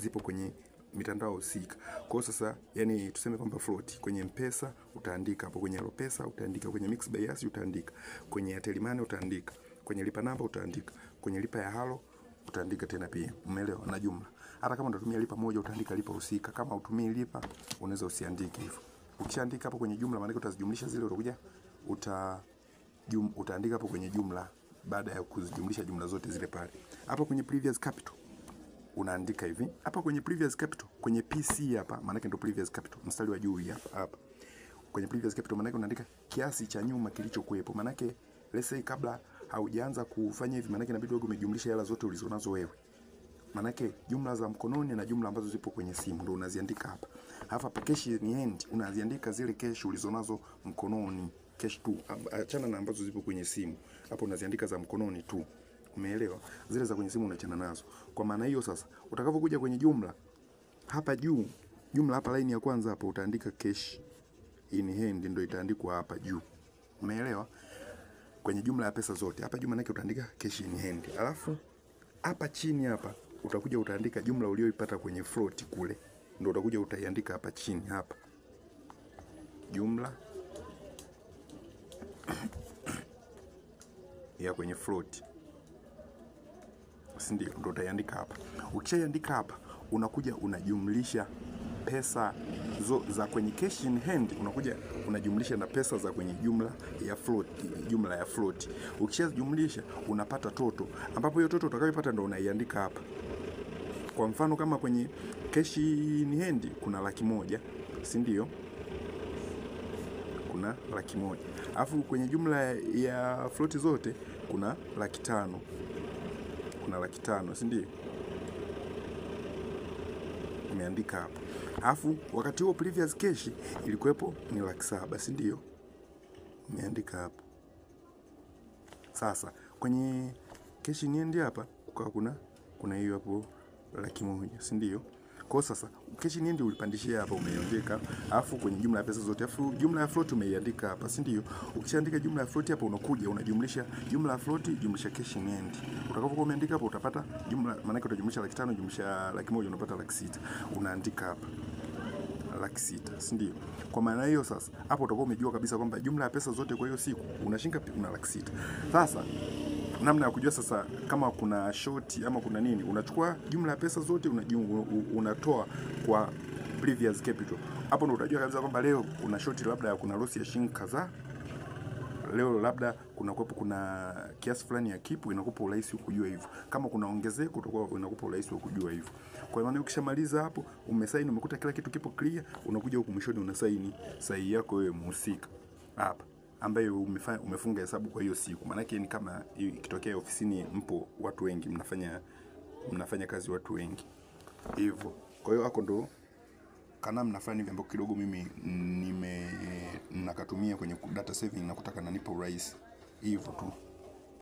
zipo kwenye mitandao husika. Kwa hiyo sasa, yani tuseme kwamba float kwenye M-Pesa utaandika hapo, kwenye Alopesa utaandika, kwenye Mixx by Yas utaandika, kwenye Airtel Money utaandika, kwenye Lipa Namba utaandika, kwenye Lipa ya Halo utaandika tena pia. Umeelewa? Na jumla. Hata kama unatumia lipa moja utaandika lipa husika. Kama utumii lipa unaweza usiandike hivyo. Ukishaandika hapo kwenye jumla, maana utazijumlisha zile, utakuja utaandika hapo kwenye jumla baada ya kuzijumlisha jumla zote zile pale. Hapa kwenye previous capital unaandika hivi. Hapa kwenye previous capital, kwenye PC hapa, maana ndio previous capital, mstari wa juu hapa. Kwenye previous capital maana unaandika kiasi cha nyuma kilichokuwepo. Maana let's say kabla haujaanza kufanya hivi, maana inabidi wewe umejumlisha hela zote ulizonazo wewe. Maana jumla za mkononi na jumla ambazo zipo kwenye simu ndio unaziandika hapa. Hapa cash in hand unaziandika zile cash ulizonazo mkononi, cash tu. Achana na ambazo zipo kwenye simu. Hapo unaziandika za mkononi tu. Umeelewa? Zile za kwenye simu unaachana nazo. Kwa maana hiyo sasa, utakapokuja kwenye jumla hapa juu, jumla hapa line ya kwanza hapa utaandika cash in hand ndio itaandikwa hapa juu. Umeelewa? Kwenye jumla ya pesa zote. Hapa juu maana utaandika cash in hand. Alafu hapa chini hapa utakuja utaandika jumla uliyoipata kwenye float kule. Ndio utakuja utaiandika hapa chini hapa. Jumla ya kwenye float. Ndio utaiandika hapa. Ukishaandika hapa, unakuja unajumlisha pesa za kwenye cash in hand, unakuja unajumlisha na pesa za kwenye jumla ya float. Ukishajumlisha unapata toto, ambapo hiyo toto utakayopata ndio unaiandika hapa. Kwa mfano kama kwenye cash in hand kuna 100,000, si ndio? Kuna 100,000. Alafu kwenye jumla ya float zote kuna 500,000. Kuna 500,000, si ndio? Umeandika hapo. Alafu wakati huo previous cash ilikuwepo ni 700,000, si ndio? Umeandika hapo. Sasa kwenye cash in hand hapa kuna hiyo hapo 100,000, si ndio? Kwa sasa cash in hand ulipandishia hapa, umeiandika. Alafu kwenye jumla ya pesa zote, alafu jumla ya float umeiandika hapa, si ndio? Ukishaandika jumla ya float hapa, unakuja unajumlisha jumla ya float jumlisha cash in hand. Utakapokuwa umeandika hapo utapata jumla, maana yake utajumlisha 500,000 jumlisha 100,000 unapata 600,000. Unaandika hapa 600,000, si ndio? Kwa maana hiyo sasa hapo utakuwa umejua kabisa kwamba jumla ya pesa zote kwa hiyo siku unashinda una 600,000. Sasa namna ya kujua sasa kama kuna short ama kuna nini, unachukua jumla ya pesa zote unatoa kwa previous capital. Hapo ndo utajua kabisa kwamba leo kuna short, labda kuna loss ya shilingi kadhaa. Leo labda kuna kiasi fulani ya kipu, inakupa urahisi kujua hivyo. Kama kuna ongezeko utakuwa inakupa urahisi kujua hivyo. Kwa maana ukishamaliza hapo, umesaini, umekuta kila kitu kipo clear, unakuja huko mwishoni unasaini sahihi yako wewe mhusika hapa, ambaye umefunga hesabu kwa hiyo siku. Maana yake ni kama ikitokea ofisini mpo watu wengi, mnafanya kazi watu wengi hivyo. Kwa hiyo hako ndo kana mnafanya hivi, ambapo kidogo mimi nakatumia kwenye data saving na kutaka nanipa urahisi hivyo tu.